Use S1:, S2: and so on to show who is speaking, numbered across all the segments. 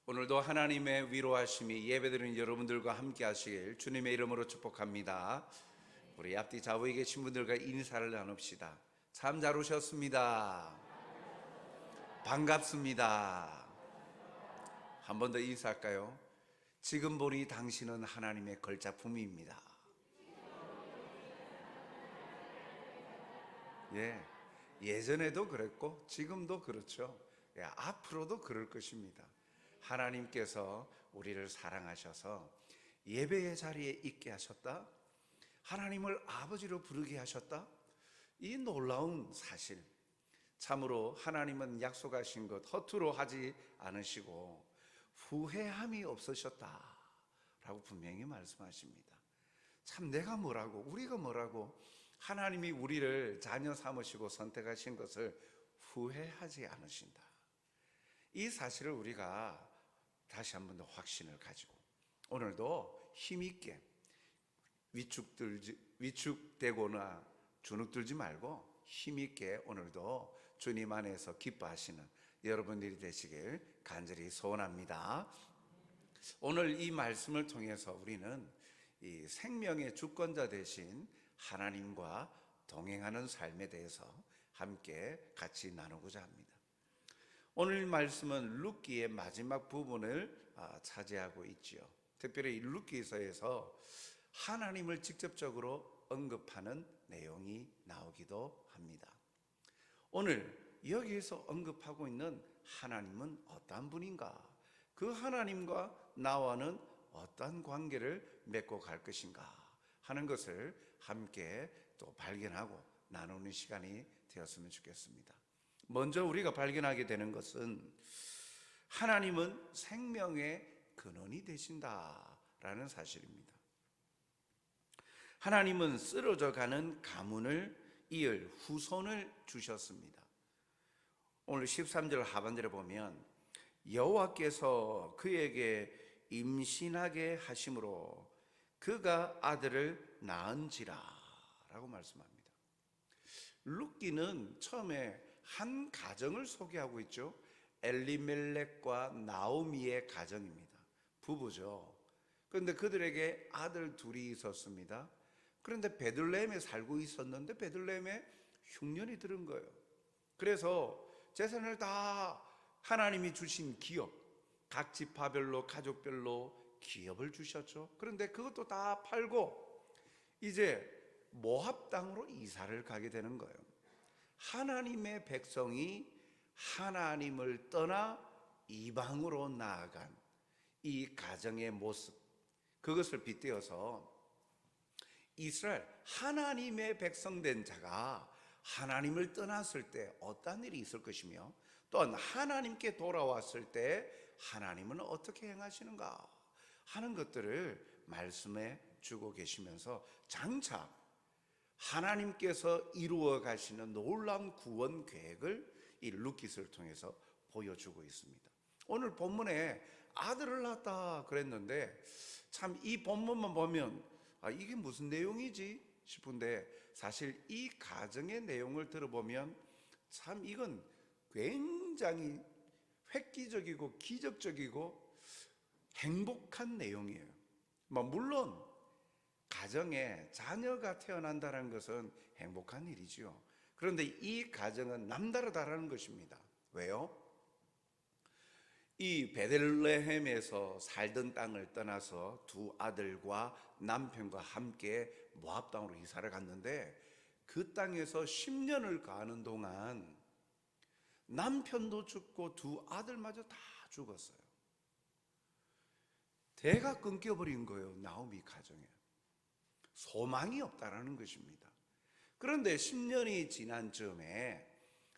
S1: 오늘도 하나님의 위로하심이 예배드리는 여러분들과 함께 하시길 주님의 이름으로 축복합니다. 우리 앞뒤 좌우에 계신 분들과 인사를 나눕시다. 참 잘 오셨습니다. 반갑습니다. 한 번 더 인사할까요? 지금 보니 당신은 하나님의 걸작품입니다. 예전에도 그랬고 지금도 그렇죠. 앞으로도 그럴 것입니다. 하나님께서 우리를 사랑하셔서 예배의 자리에 있게 하셨다. 하나님을 아버지로 부르게 하셨다. 이 놀라운 사실, 참으로 하나님은 약속하신 것 허투루 하지 않으시고 후회함이 없으셨다라고 분명히 말씀하십니다. 참 내가 뭐라고, 우리가 뭐라고 하나님이 우리를 자녀 삼으시고 선택하신 것을 후회하지 않으신다. 이 사실을 우리가 다시 한 번 더 확신을 가지고 오늘도 힘있게 위축되거나 주눅들지 말고 힘있게 오늘도 주님 안에서 기뻐하시는 여러분들이 되시길 간절히 소원합니다. 오늘 이 말씀을 통해서 우리는 이 생명의 주권자 되신 하나님과 동행하는 삶에 대해서 함께 같이 나누고자 합니다. 오늘 말씀은 룻기의 마지막 부분을 차지하고 있지요. 특별히 룻기서에서 하나님을 직접적으로 언급하는 내용이 나오기도 합니다. 오늘 여기에서 언급하고 있는 하나님은 어떤 분인가? 그 하나님과 나와는 어떤 관계를 맺고 갈 것인가 하는 것을 함께 또 발견하고 나누는 시간이 되었으면 좋겠습니다. 먼저 우리가 발견하게 되는 것은 하나님은 생명의 근원이 되신다라는 사실입니다. 하나님은 쓰러져 가는 가문을 이을 후손을 주셨습니다. 오늘 13절 하반절에 보면 여호와께서 그에게 임신하게 하심으로 그가 아들을 낳은지라 라고 말씀합니다. 룻기는 처음에 한 가정을 소개하고 있죠. 엘리멜렉과 나오미의 가정입니다. 부부죠. 그런데 그들에게 아들 둘이 있었습니다. 그런데 베들레헴에 살고 있었는데 베들레헴에 흉년이 들은 거예요. 그래서 재산을 다 하나님이 주신 기업, 각 지파별로 가족별로 기업을 주셨죠. 그런데 그것도 다 팔고 이제 모압 땅으로 이사를 가게 되는 거예요. 하나님의 백성이 하나님을 떠나 이방으로 나아간 이 가정의 모습, 그것을 빗대어서 이스라엘 하나님의 백성된 자가 하나님을 떠났을 때 어떤 일이 있을 것이며 또한 하나님께 돌아왔을 때 하나님은 어떻게 행하시는가 하는 것들을 말씀해 주고 계시면서 장차 하나님께서 이루어 가시는 놀라운 구원 계획을 이 룻기서를 통해서 보여주고 있습니다. 오늘 본문에 아들을 낳았다 그랬는데 참 이 본문만 보면 이게 무슨 내용이지 싶은데 사실 이 가정의 내용을 들어보면 참 이건 굉장히 획기적이고 기적적이고 행복한 내용이에요. 물론 가정에 자녀가 태어난다는 것은 행복한 일이지요. 그런데 이 가정은 남다르다라는 것입니다. 왜요? 이 베들레헴에서 살던 땅을 떠나서 두 아들과 남편과 함께 모압 땅으로 이사를 갔는데 그 땅에서 10년을 가는 동안 남편도 죽고 두 아들마저 다 죽었어요. 대가 끊겨버린 거예요. 나오미 가정에 소망이 없다라는 것입니다. 그런데 10년이 지난 즈음에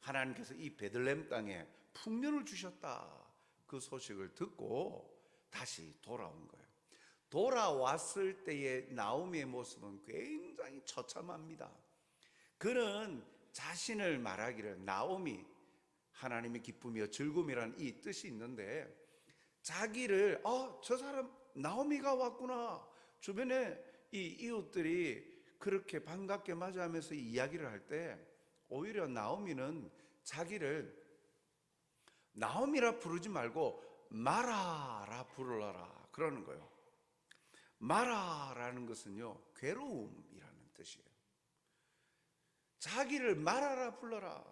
S1: 하나님께서 이 베들레헴 땅에 풍년을 주셨다, 그 소식을 듣고 다시 돌아온 거예요. 돌아왔을 때의 나오미의 모습은 굉장히 처참합니다. 그는 자신을 말하기를, 나오미, 하나님의 기쁨이요 즐거움이라는 이 뜻이 있는데, 자기를 저 사람 나오미가 왔구나, 주변에 이 이웃들이 그렇게 반갑게 맞이하면서 이야기를 할 때 오히려 나오미는 자기를 나오미라 부르지 말고 말하라 부르라 그러는 거예요. 말하라는 것은요, 괴로움이라는 뜻이에요. 자기를 말하라 불러라.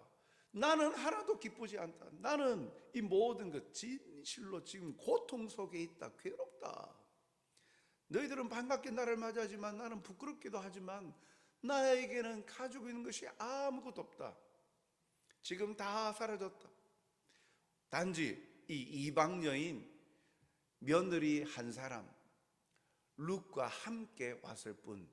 S1: 나는 하나도 기쁘지 않다. 나는 이 모든 것 진실로 지금 고통 속에 있다. 괴롭다. 너희들은 반갑게 나를 맞이하지만 나는 부끄럽기도 하지만 나에게는 가지고 있는 것이 아무것도 없다. 지금 다 사라졌다. 단지 이 이방 여인 며느리 한 사람 룻과 함께 왔을 뿐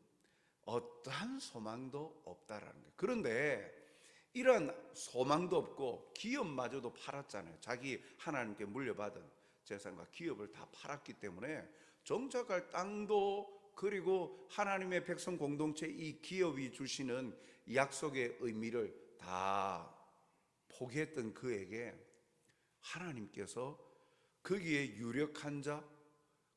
S1: 어떠한 소망도 없다라는 거예요. 그런데 이런 소망도 없고 기업마저도 팔았잖아요. 자기 하나님께 물려받은 재산과 기업을 다 팔았기 때문에 정착할 땅도, 그리고 하나님의 백성 공동체 이 기업이 주시는 약속의 의미를 다 포기했던 그에게 하나님께서 거기에 유력한 자,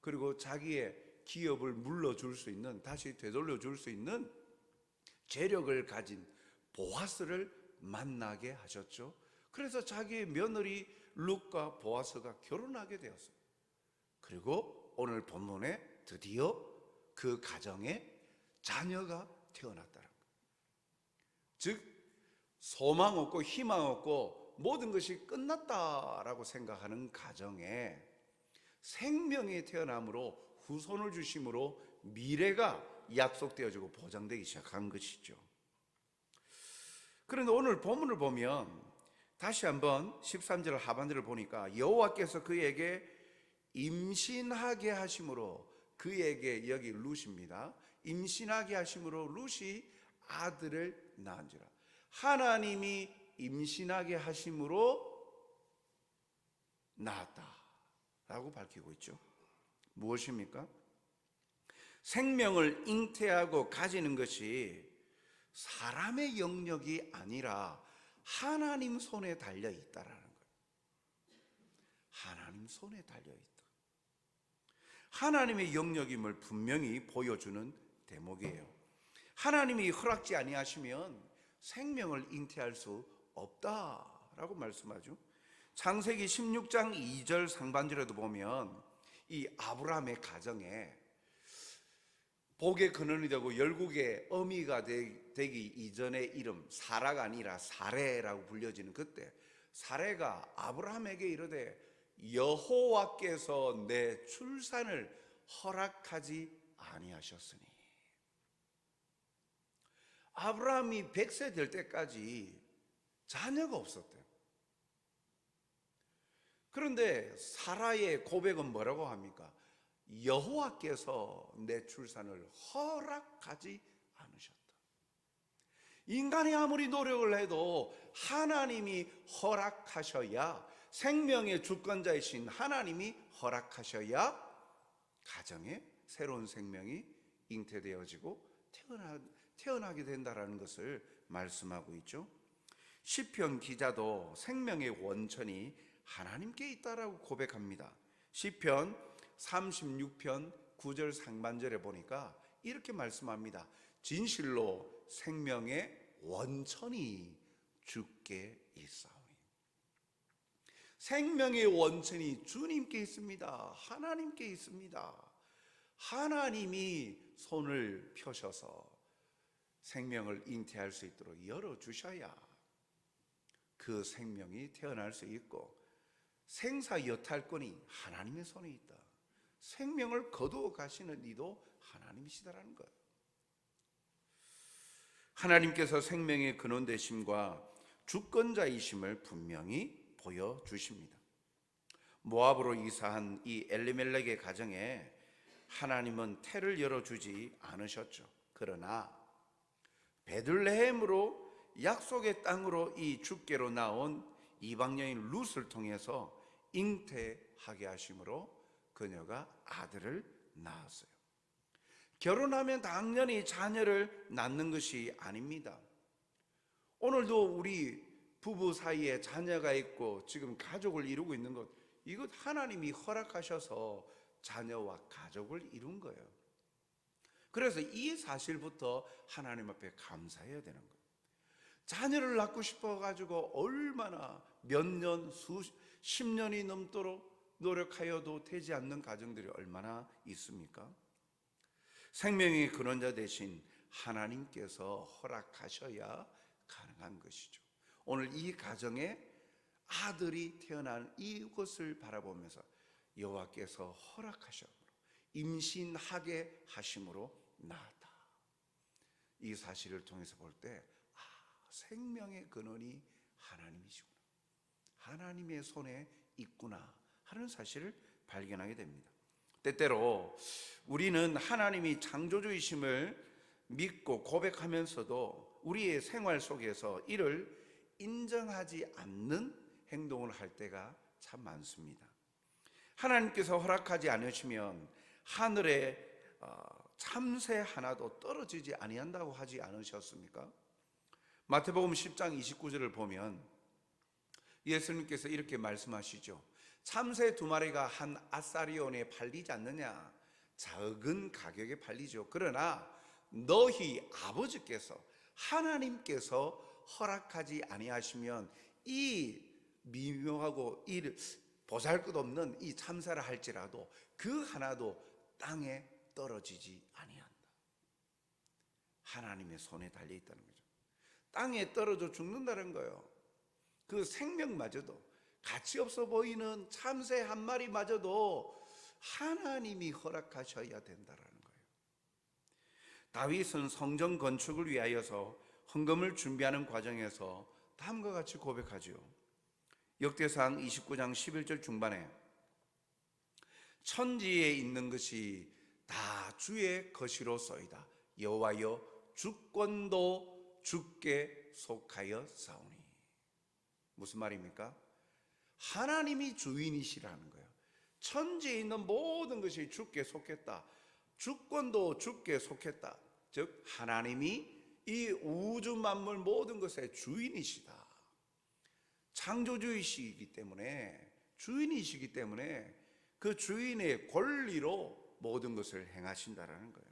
S1: 그리고 자기의 기업을 물러줄 수 있는, 다시 되돌려 줄 수 있는 재력을 가진 보아스를 만나게 하셨죠. 그래서 자기의 며느리 룻과 보아스가 결혼하게 되었어요. 그리고 오늘 본문에 드디어 그 가정에 자녀가 태어났다는 거예요. 즉 소망 없고 희망 없고 모든 것이 끝났다라고 생각하는 가정에 생명이 태어남으로 후손을 주심으로 미래가 약속되어지고 보장되기 시작한 것이죠. 그런데 오늘 본문을 보면 다시 한번 13절 하반절을 보니까 여호와께서 그에게 임신하게 하심으로, 그에게, 여기 룻입니다, 임신하게 하심으로 룻이 아들을 낳은지라. 하나님이 임신하게 하심으로 낳았다라고 밝히고 있죠. 무엇입니까? 생명을 잉태하고 가지는 것이 사람의 영역이 아니라 하나님 손에 달려 있다라는 거예요. 하나님 손에 달려 있다. 하나님의 영역임을 분명히 보여주는 대목이에요. 하나님이 허락지 아니하시면 생명을 잉태할 수 없다라고 말씀하죠. 창세기 16장 2절 상반절에도 보면 이 아브라함의 가정에 복의 근원이 되고 열국의 어미가 되기 이전의 이름 사라가 아니라 사레라고 불려지는 그때 사레가 아브라함에게 이르되 여호와께서 내 출산을 허락하지 아니하셨으니. 아브라함이 100세 될 때까지 자녀가 없었대요. 그런데 사라의 고백은 뭐라고 합니까? 여호와께서 내 출산을 허락하지 않으셨다. 인간이 아무리 노력을 해도 하나님이 허락하셔야, 생명의 주권자이신 하나님이 허락하셔야 가정에 새로운 생명이 잉태되어지고 태어나게 된다는 것을 말씀하고 있죠. 시편 기자도 생명의 원천이 하나님께 있다라고 고백합니다. 시편 36편 9절 상반절에 보니까 이렇게 말씀합니다. 진실로 생명의 원천이 주께 있사오니. 생명의 원천이 주님께 있습니다. 하나님께 있습니다. 하나님이 손을 펴셔서 생명을 잉태할 수 있도록 열어주셔야 그 생명이 태어날 수 있고, 생사 여탈권이 하나님의 손에 있다. 생명을 거두어 가시는 이도 하나님이시다라는 거예요. 하나님께서 생명의 근원 되심과 주권자이심을 분명히 보여주십니다. 모압으로 이사한 이 엘리멜렉의 가정에 하나님은 태를 열어주지 않으셨죠. 그러나 베들레헴으로 약속의 땅으로 이 주께로 나온 이방 여인 룻을 통해서 잉태하게 하심으로 그녀가 아들을 낳았어요. 결혼하면 당연히 자녀를 낳는 것이 아닙니다. 오늘도 우리 부부 사이에 자녀가 있고 지금 가족을 이루고 있는 것, 이것 하나님이 허락하셔서 자녀와 가족을 이룬 거예요. 그래서 이 사실부터 하나님 앞에 감사해야 되는 거예요. 자녀를 낳고 싶어 가지고 얼마나 몇 년, 수십 년이 넘도록 노력하여도 되지 않는 가정들이 얼마나 있습니까? 생명의 근원자 되신 하나님께서 허락하셔야 가능한 것이죠. 오늘 이 가정에 아들이 태어난 이것을 바라보면서 여호와께서 허락하심으로, 임신하게 하심으로 낳았다. 이 사실을 통해서 볼 때 생명의 근원이 하나님이시구나, 하나님의 손에 있구나 하는 사실을 발견하게 됩니다. 때때로 우리는 하나님이 창조주이심을 믿고 고백하면서도 우리의 생활 속에서 이를 인정하지 않는 행동을 할 때가 참 많습니다. 하나님께서 허락하지 않으시면 하늘에 참새 하나도 떨어지지 아니한다고 하지 않으셨습니까? 마태복음 10장 29절을 보면 예수님께서 이렇게 말씀하시죠. 참새 2마리가 한 아사리온에 팔리지 않느냐? 작은 가격에 팔리죠. 그러나 너희 아버지께서, 하나님께서 허락하지 아니하시면 이 미묘하고 이 보잘것없는 이 참새라 할지라도 그 하나도 땅에 떨어지지 아니한다. 하나님의 손에 달려 있다는 거죠. 땅에 떨어져 죽는다는 거예요. 그 생명마저도, 가치 없어 보이는 참새 한 마리마저도 하나님이 허락하셔야 된다라는 거예요. 다윗은 성전 건축을 위하여서 헌금을 준비하는 과정에서 다음과 같이 고백하죠. 역대상 29장 11절 중반에 천지에 있는 것이 다 주의 것이로소이다. 여호와여, 주권도 주께 속하여 사오니. 무슨 말입니까? 하나님이 주인이시라는 거예요. 천지에 있는 모든 것이 주께 속했다. 주권도 주께 속했다. 즉 하나님이 이 우주 만물 모든 것의 주인이시다. 창조주이시기 때문에, 주인이시기 때문에 그 주인의 권리로 모든 것을 행하신다라는 거예요.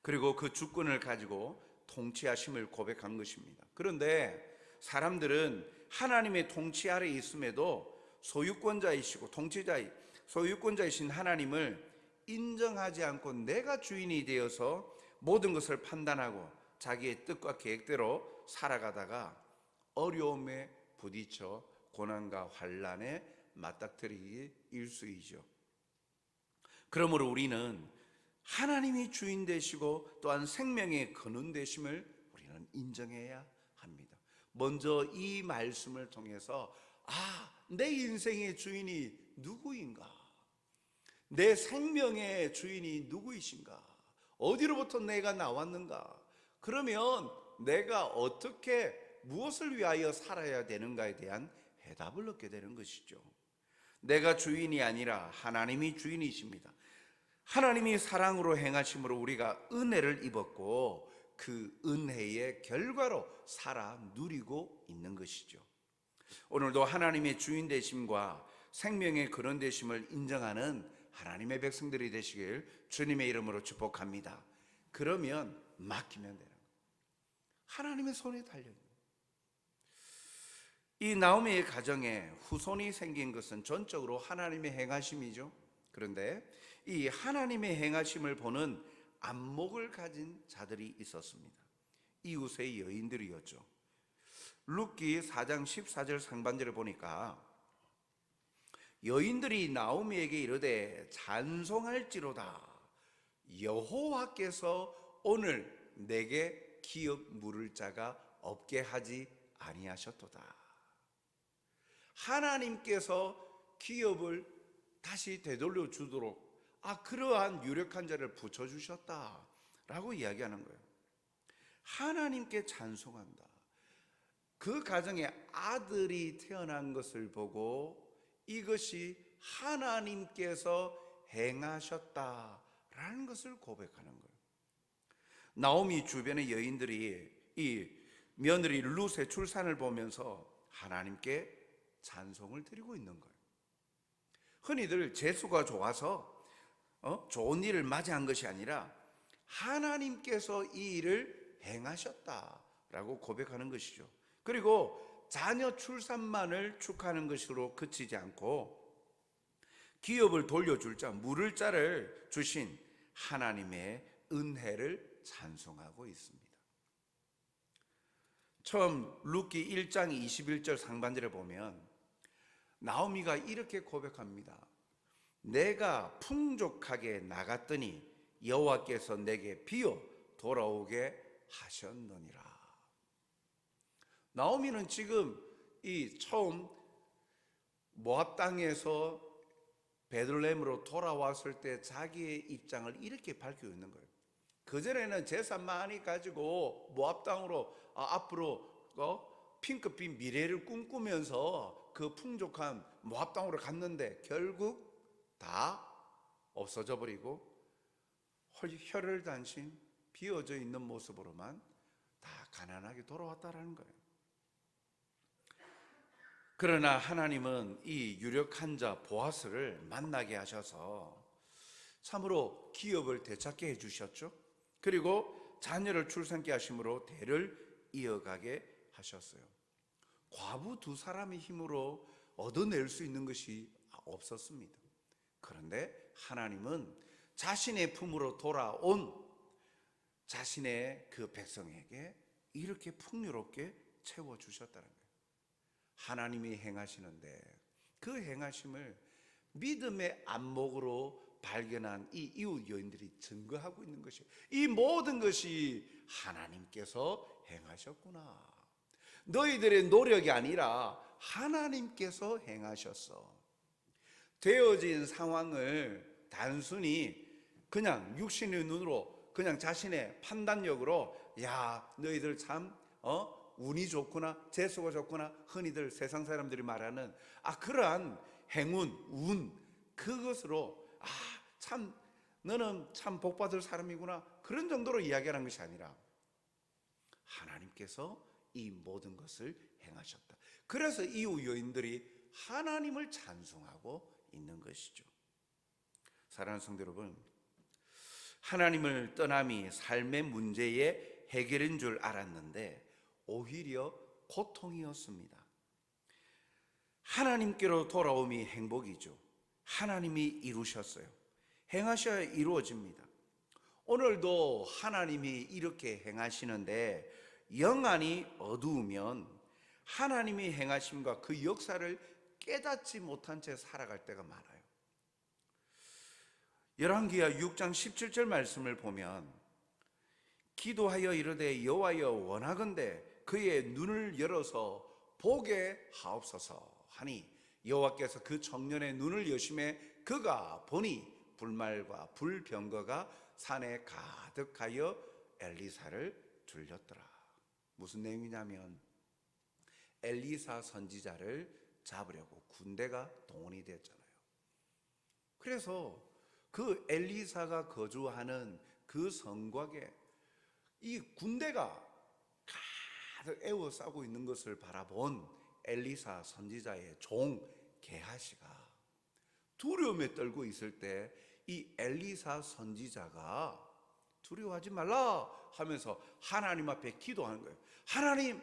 S1: 그리고 그 주권을 가지고 통치하심을 고백한 것입니다. 그런데 사람들은 하나님의 통치 아래 있음에도 소유권자이시고 소유권자이신 하나님을 인정하지 않고 내가 주인이 되어서 모든 것을 판단하고 자기의 뜻과 계획대로 살아가다가 어려움에 부딪혀 고난과 환난에 맞닥뜨리기 일쑤이죠. 그러므로 우리는 하나님이 주인 되시고 또한 생명의 근원 되심을 우리는 인정해야 합니다. 먼저 이 말씀을 통해서 내 인생의 주인이 누구인가? 내 생명의 주인이 누구이신가? 어디로부터 내가 나왔는가? 그러면 내가 어떻게, 무엇을 위하여 살아야 되는가에 대한 해답을 얻게 되는 것이죠. 내가 주인이 아니라 하나님이 주인이십니다. 하나님이 사랑으로 행하심으로 우리가 은혜를 입었고 그 은혜의 결과로 살아 누리고 있는 것이죠. 오늘도 하나님의 주인 되심과 생명의 근원 되심을 인정하는 하나님의 백성들이 되시길 주님의 이름으로 축복합니다. 그러면 맡기면 되는 거예요. 하나님의 손에 달려있는 거예요. 이 나오미의 가정에 후손이 생긴 것은 전적으로 하나님의 행하심이죠. 그런데 이 하나님의 행하심을 보는 안목을 가진 자들이 있었습니다. 이웃의 여인들이었죠. 룻기 4장 14절 상반절을 보니까 여인들이 나오미에게 이르되 찬송할지로다, 여호와께서 오늘 내게 기업 물을 자가 없게 하지 아니하셨도다. 하나님께서 기업을 다시 되돌려 주도록 그러한 유력한 자를 붙여주셨다라고 이야기하는 거예요. 하나님께 찬송한다. 그 가정에 아들이 태어난 것을 보고 이것이 하나님께서 행하셨다라는 것을 고백하는 거예요. 나오미 주변의 여인들이 이 며느리 룻의 출산을 보면서 하나님께 찬송을 드리고 있는 거예요. 흔히들 재수가 좋아서 좋은 일을 맞이한 것이 아니라 하나님께서 이 일을 행하셨다라고 고백하는 것이죠. 그리고 자녀 출산만을 축하하는 것으로 그치지 않고 기업을 돌려줄 자, 물을 자를 주신 하나님의 은혜를 찬송하고 있습니다. 처음 룻기 1장 21절 상반절에 보면 나오미가 이렇게 고백합니다. 내가 풍족하게 나갔더니 여호와께서 내게 비어 돌아오게 하셨느니라. 나오미는 지금 이 처음 모압 땅에서 베들레헴으로 돌아왔을 때 자기의 입장을 이렇게 밝히고 있는 거예요. 그전에는 재산 많이 가지고 모압 땅으로 앞으로 핑크빛 미래를 꿈꾸면서 그 풍족한 모압 땅으로 갔는데 결국 다 없어져 버리고 혈을 단신 비어져 있는 모습으로만 다 가난하게 돌아왔다라는 거예요. 그러나 하나님은 이 유력한 자 보아스를 만나게 하셔서 참으로 기업을 되찾게 해주셨죠. 그리고 자녀를 출산케 하심으로 대를 이어가게 하셨어요. 과부 두 사람의 힘으로 얻어낼 수 있는 것이 없었습니다. 그런데 하나님은 자신의 품으로 돌아온 자신의 그 백성에게 이렇게 풍요롭게 채워주셨다는 거예요. 하나님이 행하시는데 그 행하심을 믿음의 안목으로 발견한 이 이웃 여인들이 증거하고 있는 것이에요. 이 모든 것이 하나님께서 행하셨구나. 너희들의 노력이 아니라 하나님께서 행하셨어. 되어진 상황을 단순히 그냥 육신의 눈으로 그냥 자신의 판단력으로 야 너희들 참 운이 좋구나, 재수가 좋구나, 흔히들 세상 사람들이 말하는 그러한 행운, 운, 그것으로 참 너는 참 복받을 사람이구나, 그런 정도로 이야기하는 것이 아니라 하나님께서 이 모든 것을 행하셨다. 그래서 이후 여인들이 하나님을 찬송하고 있는 것이죠. 사랑하는 성도 여러분, 하나님을 떠남이 삶의 문제의 해결인 줄 알았는데 오히려 고통이었습니다. 하나님께로 돌아옴이 행복이죠. 하나님이 이루셨어요. 행하셔야 이루어집니다. 오늘도 하나님이 이렇게 행하시는데 영안이 어두우면 하나님이 행하심과 그 역사를 깨닫지 못한 채 살아갈 때가 많아요. 열왕기하 6장 17절 말씀을 보면 기도하여 이르되 여호와여 원하건대 그의 눈을 열어서 보게 하옵소서 하니 여호와께서 그 청년의 눈을 여심해 그가 보니 불말과 불병거가 산에 가득하여 엘리사를 들렸더라. 무슨 내용이냐면 엘리사 선지자를 잡으려고 군대가 동원이 됐잖아요. 그래서 그 엘리사가 거주하는 그 성곽에 이 군대가 가득 에워싸고 있는 것을 바라본 엘리사 선지자의 종 게하시가 두려움에 떨고 있을 때 이 엘리사 선지자가 두려워하지 말라 하면서 하나님 앞에 기도하는 거예요. 하나님,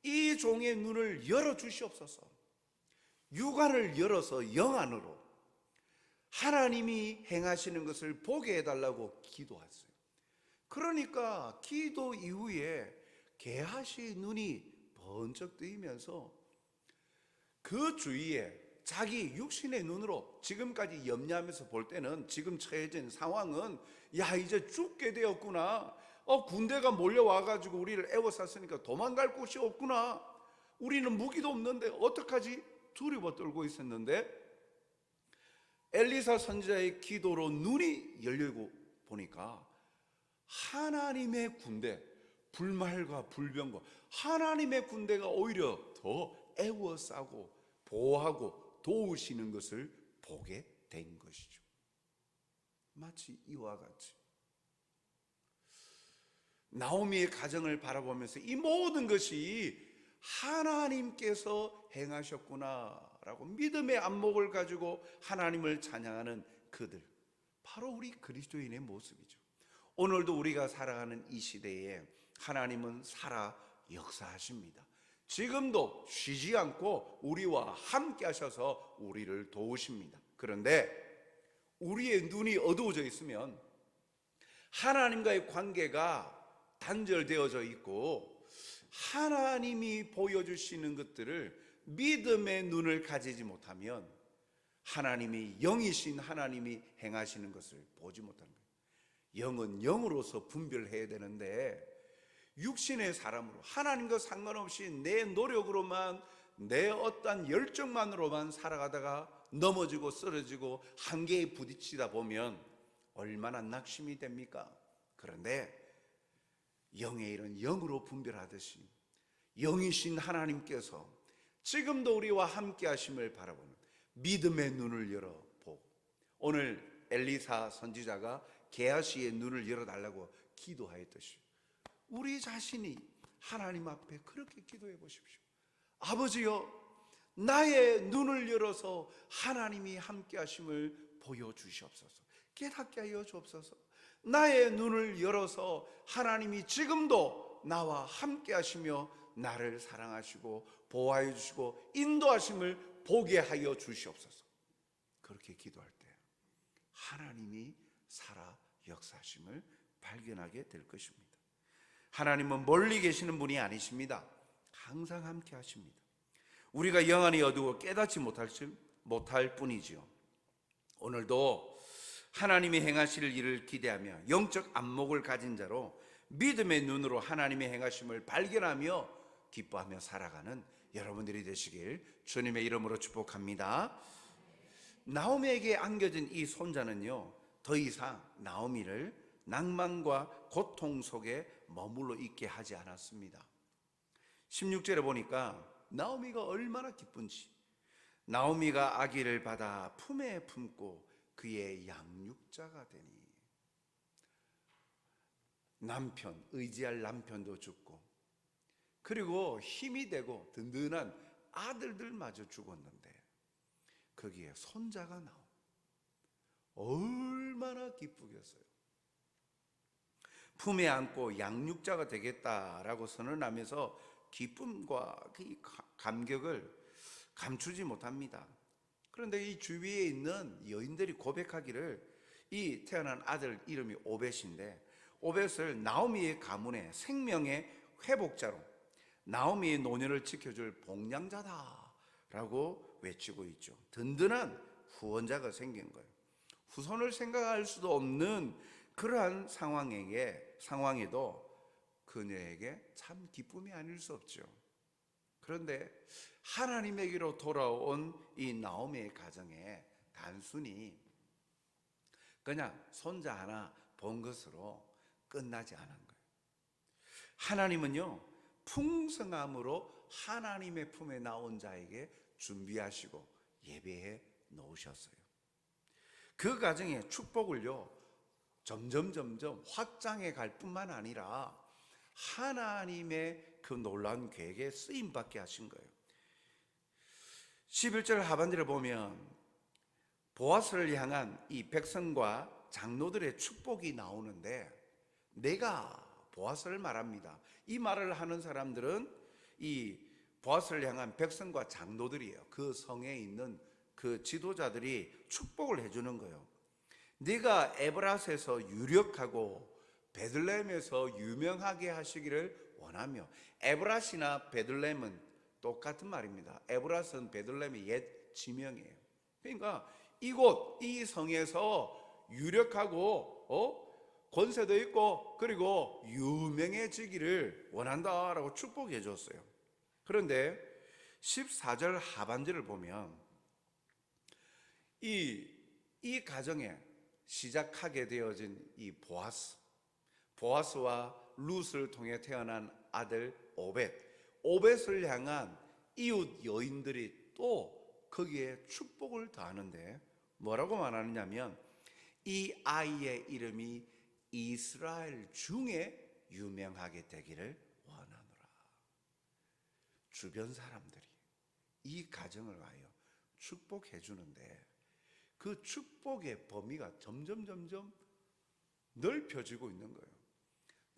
S1: 이 종의 눈을 열어주시옵소서. 육안을 열어서 영안으로 하나님이 행하시는 것을 보게 해달라고 기도했어요. 그러니까 기도 이후에 게하시의 눈이 번쩍 뜨이면서 그 주위에 자기 육신의 눈으로 지금까지 염려하면서 볼 때는 지금 처해진 상황은 야 이제 죽게 되었구나, 군대가 몰려와가지고 우리를 에워쌌으니까 도망갈 곳이 없구나, 우리는 무기도 없는데 어떡하지 두려워 떨고 있었는데 엘리사 선지자의 기도로 눈이 열리고 보니까 하나님의 군대, 불말과 불병과 하나님의 군대가 오히려 더 에워싸고 보호하고 도우시는 것을 보게 된 것이죠. 마치 이와 같이 나오미의 가정을 바라보면서 이 모든 것이 하나님께서 행하셨구나라고 믿음의 안목을 가지고 하나님을 찬양하는 그들, 바로 우리 그리스도인의 모습이죠. 오늘도 우리가 살아가는 이 시대에 하나님은 살아 역사하십니다. 지금도 쉬지 않고 우리와 함께 하셔서 우리를 도우십니다. 그런데 우리의 눈이 어두워져 있으면 하나님과의 관계가 단절되어져 있고 하나님이 보여주시는 것들을 믿음의 눈을 가지지 못하면 하나님이 영이신 하나님이 행하시는 것을 보지 못하는 거예요. 영은 영으로서 분별해야 되는데 육신의 사람으로 하나님과 상관없이 내 노력으로만 내 어떤 열정만으로만 살아가다가 넘어지고 쓰러지고 한계에 부딪히다 보면 얼마나 낙심이 됩니까? 그런데 영의 일은 영으로 분별하듯이 영이신 하나님께서 지금도 우리와 함께 하심을 바라보는 믿음의 눈을 열어보고, 오늘 엘리사 선지자가 게하시의 눈을 열어달라고 기도하였듯이 우리 자신이 하나님 앞에 그렇게 기도해 보십시오. 아버지여, 나의 눈을 열어서 하나님이 함께 하심을 보여주시옵소서. 깨닫게 하여 주옵소서. 나의 눈을 열어서 하나님이 지금도 나와 함께 하시며 나를 사랑하시고 보호하여 주시고 인도하심을 보게 하여 주시옵소서. 그렇게 기도할 때 하나님이 살아 역사하심을 발견하게 될 것입니다. 하나님은 멀리 계시는 분이 아니십니다. 항상 함께 하십니다. 우리가 영안이 어두워 깨닫지 못할 뿐이지요. 오늘도 하나님이 행하실 일을 기대하며 영적 안목을 가진 자로 믿음의 눈으로 하나님의 행하심을 발견하며 기뻐하며 살아가는 여러분들이 되시길 주님의 이름으로 축복합니다. 나오미에게 안겨진 이 손자는요, 더 이상 나오미를 낭만과 고통 속에 머물러 있게 하지 않았습니다. 16절에 보니까 나오미가 얼마나 기쁜지, 나오미가 아기를 받아 품에 품고 그의 양육자가 되니, 남편, 의지할 남편도 죽고 그리고 힘이 되고 든든한 아들들마저 죽었는데 거기에 손자가 나오. 얼마나 기쁘겠어요. 품에 안고 양육자가 되겠다라고 선언하면서 기쁨과 그 감격을 감추지 못합니다. 그런데 이 주위에 있는 여인들이 고백하기를, 이 태어난 아들 이름이 오벳인데 오벳을 나오미의 가문의 생명의 회복자로, 나오미의 노년을 지켜줄 복량자다라고 외치고 있죠. 든든한 후원자가 생긴 거예요. 후손을 생각할 수도 없는 그러한 상황에도 그녀에게 참 기쁨이 아닐 수 없죠. 그런데 하나님에게로 돌아온 이 나오미의 가정에 단순히 그냥 손자 하나 본 것으로 끝나지 않은 거예요. 하나님은요, 풍성함으로 하나님의 품에 나온 자에게 준비하시고 예배해 놓으셨어요. 그 가정의 축복을요, 점점 확장해 갈 뿐만 아니라 하나님의 그 놀라운 계획에 쓰임받게 하신 거예요. 11절 하반절에 보면 보아스를 향한 이 백성과 장로들의 축복이 나오는데, 내가 보아스를 말합니다. 이 말을 하는 사람들은 이 보아스를 향한 백성과 장로들이에요. 그 성에 있는 그 지도자들이 축복을 해주는 거예요. 네가 에브라스에서 유력하고 베들레헴에서 유명하게 하시기를 원하며, 에브라스나 베들레헴은 똑같은 말입니다. 에브라스는 베들레헴의 옛 지명이에요. 그러니까 이곳 이 성에서 유력하고 권세도 있고 그리고 유명해지기를 원한다라고 축복해 줬어요. 그런데 14절 하반절을 보면 이 가정에 시작하게 되어진 이 보아스와 룻을 통해 태어난 아들 오벳을 향한 이웃 여인들이 또 거기에 축복을 더하는데 뭐라고 말하느냐면, 이 아이의 이름이 이스라엘 중에 유명하게 되기를 원하노라. 주변 사람들이 이 가정을 위하여 축복해 주는데 그 축복의 범위가 점점 넓혀지고 있는 거예요.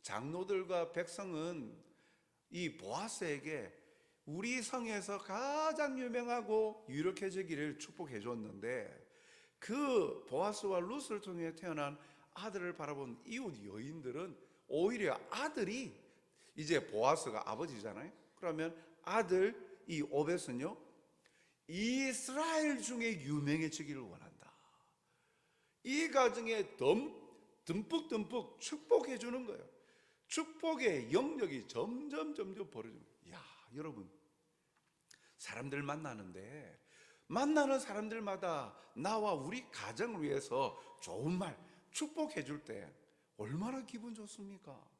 S1: 장로들과 백성은 이 보아스에게 우리 성에서 가장 유명하고 유력해지기를 축복해 줬는데, 그 보아스와 룻을 통해 태어난 아들을 바라본 이웃 여인들은 오히려 아들이, 이제 보아스가 아버지잖아요. 그러면 아들 이 오벳은요, 이스라엘 중에 유명해지기를 원한다. 이 가정에 듬뿍 축복해 주는 거예요. 축복의 영역이 점점 벌어지는 거예요. 야, 여러분, 사람들 만나는 사람들마다 나와 우리 가정을 위해서 좋은 말 축복해 줄 때 얼마나 기분 좋습니까?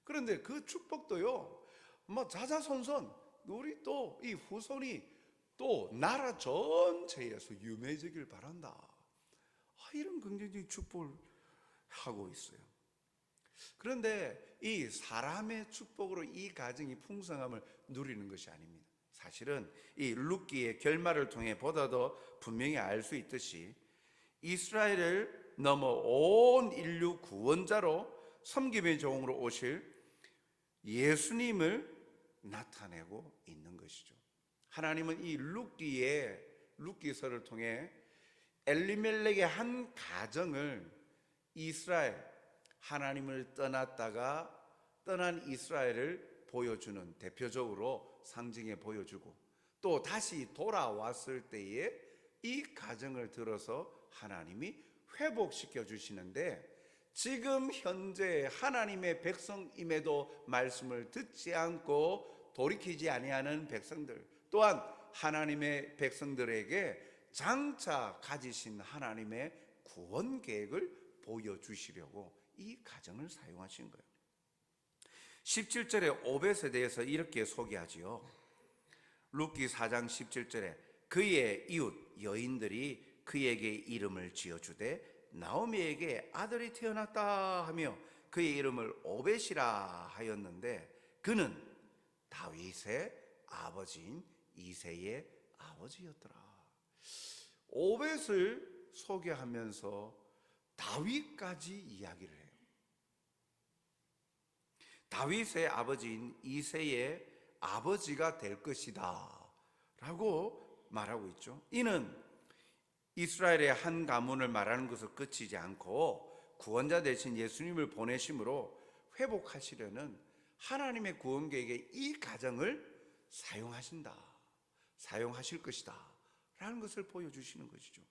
S1: 그런데 그 축복도요, 뭐 자자손손 우리 또 이 후손이 또 나라 전체에서 유명해지길 바란다. 이런 긍정적인 축복을 하고 있어요. 그런데 이 사람의 축복으로 이 가정이 풍성함을 누리는 것이 아닙니다. 사실은 이 룻기의 결말을 통해 보다 더 분명히 알 수 있듯이 이스라엘을 넘어 온 인류 구원자로 섬김의 종으로 오실 예수님을 나타내고 있는 것이죠. 하나님은 이 룻기서를 통해 엘리멜렉의 한 가정을 이스라엘, 하나님을 떠난 이스라엘을 보여주는, 대표적으로 상징해 보여주고, 또 다시 돌아왔을 때에 이 가정을 들어서 하나님이 회복시켜 주시는데, 지금 현재 하나님의 백성임에도 말씀을 듣지 않고 돌이키지 아니하는 백성들, 또한 하나님의 백성들에게 장차 가지신 하나님의 구원 계획을 보여주시려고 이 가정을 사용하신 거예요. 17절에 오벳에 대해서 이렇게 소개하지요. 룻기 4장 17절에 그의 이웃 여인들이 그에게 이름을 지어주되 나오미에게 아들이 태어났다 하며 그의 이름을 오벳이라 하였는데 그는 다윗의 아버지인 이새의 아버지였더라. 오벳을 소개하면서 다윗까지 이야기를 해요. 다윗의 아버지인 이새의 아버지가 될 것이다 라고 말하고 있죠. 이는 이스라엘의 한 가문을 말하는 것을 그치지 않고 구원자 되신 예수님을 보내심으로 회복하시려는 하나님의 구원 계획에 이 가정을 사용하실 것이다 라는 것을 보여주시는 것이죠.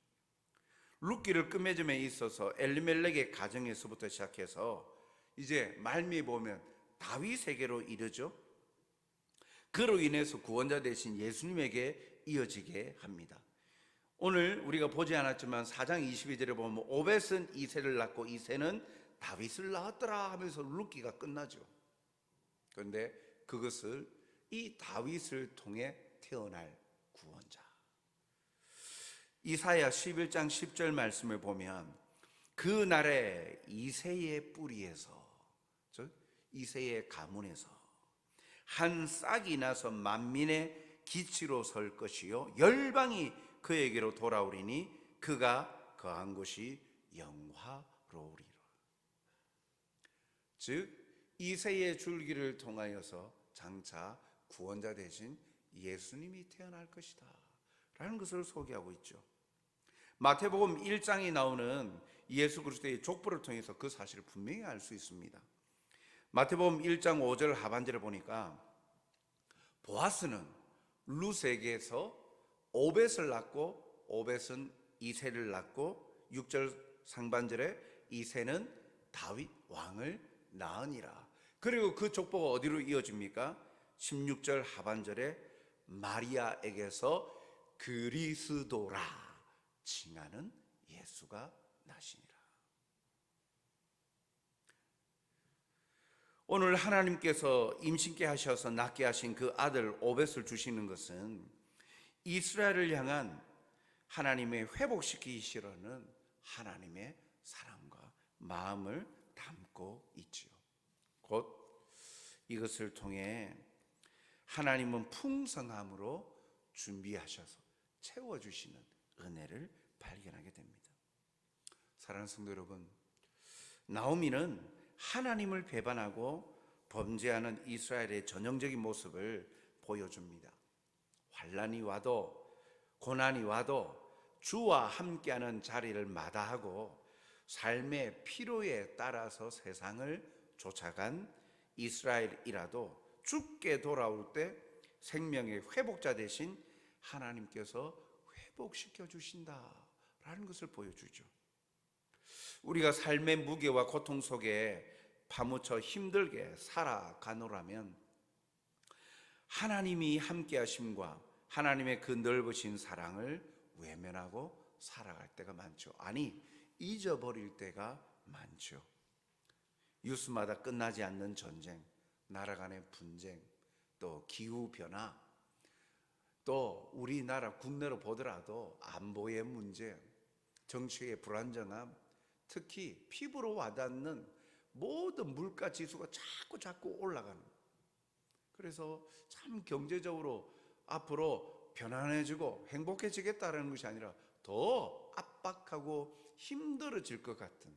S1: 룻기를 끝맺음에 있어서 엘리멜렉의 가정에서부터 시작해서 이제 말미에 보면 다윗에게로 이르죠. 그로 인해서 구원자 되신 예수님에게 이어지게 합니다. 오늘 우리가 보지 않았지만 4장 22절에 보면 오벳은 이새를 낳고 이새는 다윗을 낳았더라 하면서 룻기가 끝나죠. 그런데 그것을 이 다윗을 통해 태어날 구원자, 이사야 11장 10절 말씀을 보면 그 날에 이새의 뿌리에서, 즉 이새의 가문에서 한 싹이 나서 만민의 기치로 설 것이요 열방이 그에게로 돌아오리니 그가 거한 곳이 영화로우리라. 즉 이새의 줄기를 통하여서 장차 구원자 되신 예수님이 태어날 것이다 라는 것을 소개하고 있죠. 마태복음 1장에 나오는 예수 그리스도의 족보를 통해서 그 사실을 분명히 알 수 있습니다. 마태복음 1장 5절 하반절을 보니까 보아스는 룻에게서 오벳을 낳고 오벳은 이새를 낳고 6절 상반절에 이새는 다윗 왕을 낳으니라. 그리고 그 족보가 어디로 이어집니까? 16절 하반절에 마리아에게서 그리스도라 칭하는 예수가 나시니라. 오늘 하나님께서 임신케 하셔서 낳게 하신 그 아들 오벳을 주시는 것은 이스라엘을 향한 하나님의 회복시키시려는 하나님의 사랑과 마음을 담고 있지요. 곧 이것을 통해 하나님은 풍성함으로 준비하셔서 채워주시는 은혜를 발견하게 됩니다. 사랑하는 성도 여러분, 나오미는 하나님을 배반하고 범죄하는 이스라엘의 전형적인 모습을 보여줍니다. 환난이 와도 고난이 와도 주와 함께하는 자리를 마다하고 삶의 필요에 따라서 세상을 쫓아간 이스라엘이라도 죽게 돌아올 때 생명의 회복자 되신 하나님께서 회복시켜 주신다라는 것을 보여주죠. 우리가 삶의 무게와 고통 속에 파묻혀 힘들게 살아가노라면 하나님이 함께 하심과 하나님의 그 넓으신 사랑을 외면하고 살아갈 때가 많죠. 아니, 잊어버릴 때가 많죠. 뉴스마다 끝나지 않는 전쟁, 나라 간의 분쟁, 또 기후변화, 또 우리나라 국내로 보더라도 안보의 문제, 정치의 불안정함, 특히 피부로 와닿는 모든 물가 지수가 자꾸 올라가는 거예요. 그래서 참 경제적으로 앞으로 편안해지고 행복해지겠다는 것이 아니라 더 압박하고 힘들어질 것 같은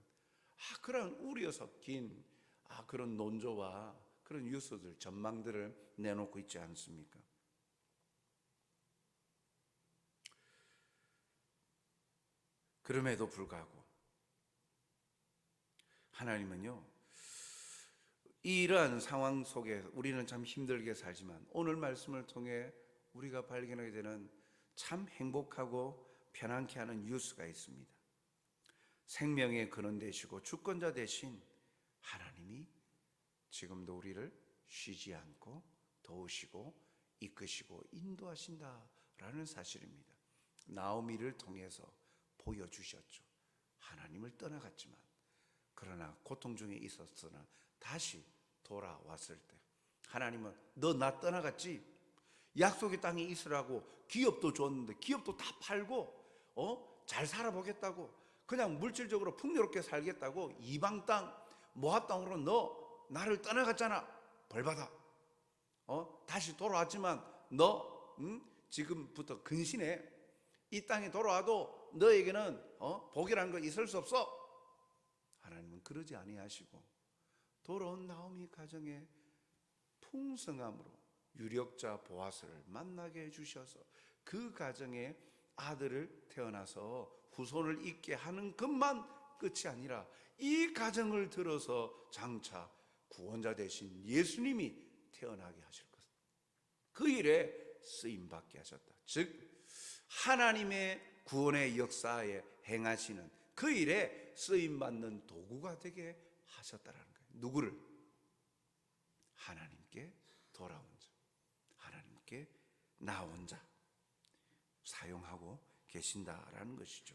S1: 그런 우려 섞인 그런 논조와 그런 뉴스들, 전망들을 내놓고 있지 않습니까? 그럼에도 불구하고 하나님은요, 이러한 상황 속에 우리는 참 힘들게 살지만 오늘 말씀을 통해 우리가 발견하게 되는 참 행복하고 편안케 하는 뉴스가 있습니다. 생명의 근원 되시고 주권자 되신 하나님이 지금도 우리를 쉬지 않고 도우시고 이끄시고 인도하신다라는 사실입니다. 나오미를 통해서 보여주셨죠. 하나님을 떠나갔지만 그러나 고통 중에 있었으나 다시 돌아왔을 때 하나님은 너 나 떠나갔지? 약속의 땅에 있으라고 기업도 줬는데 기업도 다 팔고 잘 살아보겠다고 그냥 물질적으로 풍요롭게 살겠다고 이방 땅 모압 땅으로 너 나를 떠나갔잖아. 벌받아. 다시 돌아왔지만 너 지금부터 근신해. 이 땅에 돌아와도 너에게는 복이라는 거 있을 수 없어. 하나님은 그러지 아니하시고 돌아온 나오미 가정에 풍성함으로 유력자 보아스를 만나게 해주셔서 그 가정에 아들을 태어나서 후손을 잇게 하는 것만 끝이 아니라 이 가정을 들어서 장차 구원자 되신 예수님이 태어나게 하실 것, 그 일에 쓰임받게 하셨다. 즉 하나님의 구원의 역사에 행하시는 그 일에 쓰임받는 도구가 되게 하셨다라는 거예요. 누구를? 하나님께 돌아온 자, 하나님께 나온 자 사용하고 계신다라는 것이죠.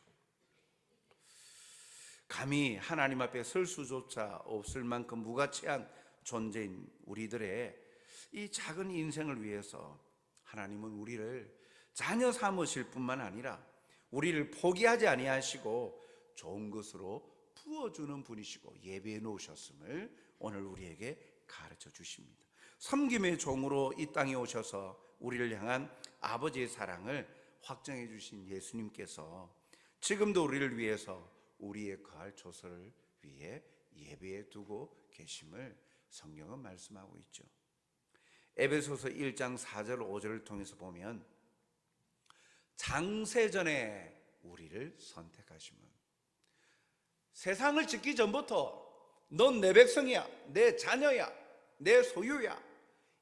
S1: 감히 하나님 앞에 설 수조차 없을 만큼 무가치한 존재인 우리들의 이 작은 인생을 위해서 하나님은 우리를 자녀 삼으실 뿐만 아니라 우리를 포기하지 아니하시고 좋은 것으로 부어주는 분이시고 예배해 놓으셨음을 오늘 우리에게 가르쳐 주십니다. 섬김의 종으로 이 땅에 오셔서 우리를 향한 아버지의 사랑을 확정해 주신 예수님께서 지금도 우리를 위해서 우리의 거할 조서를 위해 예배해 두고 계심을 성경은 말씀하고 있죠. 에베소서 1장 4절 5절을 통해서 보면 장세전에 우리를 선택하심은 세상을 짓기 전부터 넌 내 백성이야, 내 자녀야, 내 소유야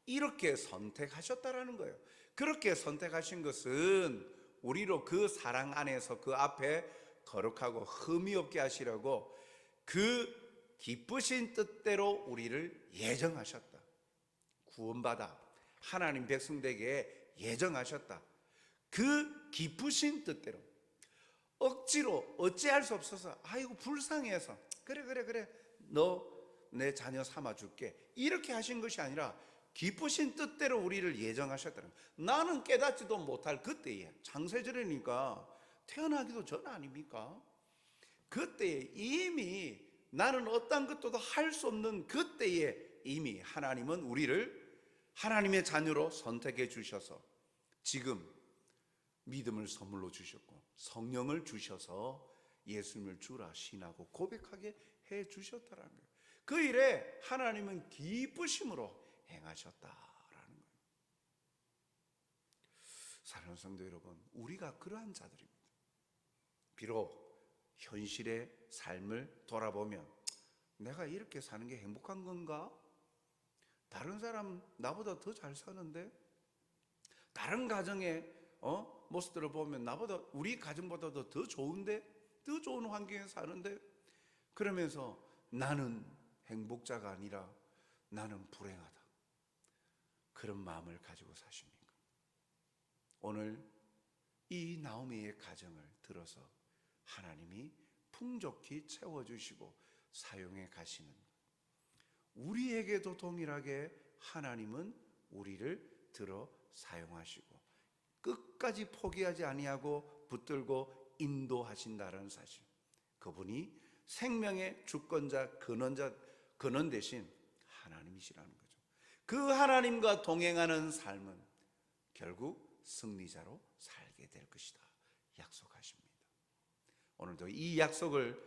S1: 이렇게 선택하셨다라는 거예요. 그렇게 선택하신 것은 우리로 그 사랑 안에서 그 앞에 거룩하고 흠이 없게 하시려고 그 기쁘신 뜻대로 우리를 예정하셨다. 구원받아 하나님 백성 되게 예정하셨다. 그 기쁘신 뜻대로 억지로 어찌할 수 없어서 아이고 불쌍해서 그래 너 내 자녀 삼아줄게 이렇게 하신 것이 아니라 기쁘신 뜻대로 우리를 예정하셨다는 거예요. 나는 깨닫지도 못할 그때에 창세절이니까 태어나기도 전 아닙니까? 그때에 이미 나는 어떤 것도 할 수 없는 그때에 이미 하나님은 우리를 하나님의 자녀로 선택해 주셔서 지금 믿음을 선물로 주셨고 성령을 주셔서 예수님을 주라 신하고 고백하게 해 주셨다라는 거예요. 그 일에 하나님은 기쁘심으로 행하셨다라는 거예요. 사랑하는 성도 여러분, 우리가 그러한 자들입니다. 비록 현실의 삶을 돌아보면 내가 이렇게 사는 게 행복한 건가? 다른 사람 나보다 더 잘 사는데, 다른 가정의 모습들을 보면 나보다, 우리 가정보다도 더 좋은데, 더 좋은 환경에 사는데, 그러면서 나는 행복자가 아니라 나는 불행하다, 그런 마음을 가지고 사십니까? 오늘 이 나오미의 가정을 들어서 하나님이 풍족히 채워주시고 사용해 가시는, 우리에게도 동일하게 하나님은 우리를 들어 사용하시고 끝까지 포기하지 아니하고 붙들고 인도하신다는 사실, 그분이 생명의 주권자, 근원 대신 하나님이시라는 거죠. 그 하나님과 동행하는 삶은 결국 승리자로 살게 될 것이다 약속하십니다. 오늘도 이 약속을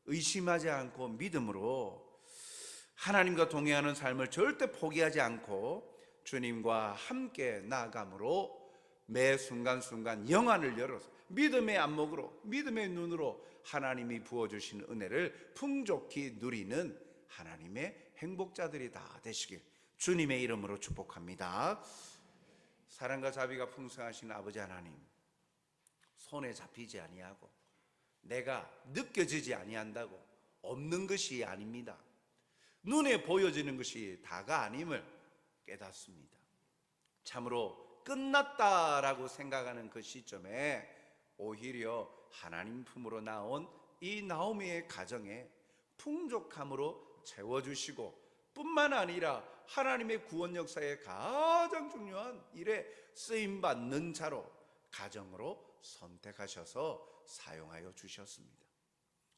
S1: 의심하지 않고 믿음으로 하나님과 동행하는 삶을 절대 포기하지 않고 주님과 함께 나아감으로 매 순간순간 영안을 열어서 믿음의 안목으로, 믿음의 눈으로 하나님이 부어주신 은혜를 풍족히 누리는 하나님의 행복자들이 다 되시길 주님의 이름으로 축복합니다. 사랑과 자비가 풍성하신 아버지 하나님, 손에 잡히지 아니하고 내가 느껴지지 아니한다고 없는 것이 아닙니다. 눈에 보여지는 것이 다가 아님을 깨닫습니다. 참으로 끝났다라고 생각하는 그 시점에 오히려 하나님 품으로 나온 이 나오미의 가정에 풍족함으로 채워주시고 뿐만 아니라 하나님의 구원 역사의 가장 중요한 일에 쓰임받는 자로, 가정으로 선택하셔서 사용하여 주셨습니다.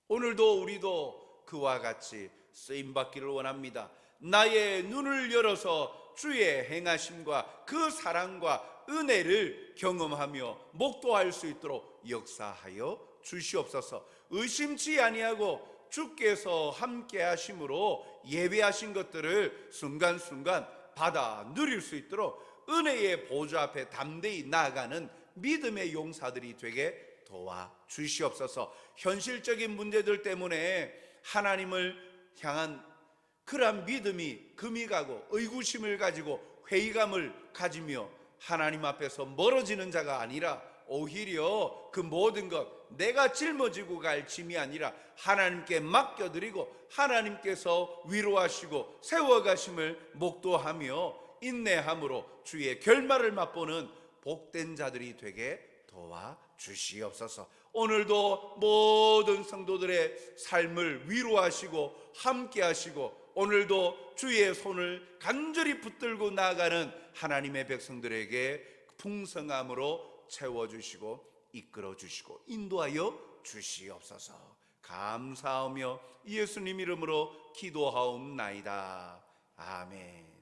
S1: 오늘도 우리도 그와 같이 쓰임받기를 원합니다. 나의 눈을 열어서 주의 행하심과 그 사랑과 은혜를 경험하며 목도할 수 있도록 역사하여 주시옵소서. 의심치 아니하고 주께서 함께 하심으로 예배하신 것들을 순간순간 받아 누릴 수 있도록 은혜의 보좌 앞에 담대히 나아가는 믿음의 용사들이 되게 도와주시옵소서. 현실적인 문제들 때문에 하나님을 향한 그러한 믿음이 금이 가고 의구심을 가지고 회의감을 가지며 하나님 앞에서 멀어지는 자가 아니라 오히려 그 모든 것, 내가 짊어지고 갈 짐이 아니라 하나님께 맡겨드리고 하나님께서 위로하시고 세워가심을 목도하며 인내함으로 주의 결말을 맛보는 복된 자들이 되게 도와주시옵소서. 오늘도 모든 성도들의 삶을 위로하시고 함께 하시고 오늘도 주의 손을 간절히 붙들고 나아가는 하나님의 백성들에게 풍성함으로 채워주시고 이끌어주시고 인도하여 주시옵소서. 감사하며 예수님 이름으로 기도하옵나이다. 아멘.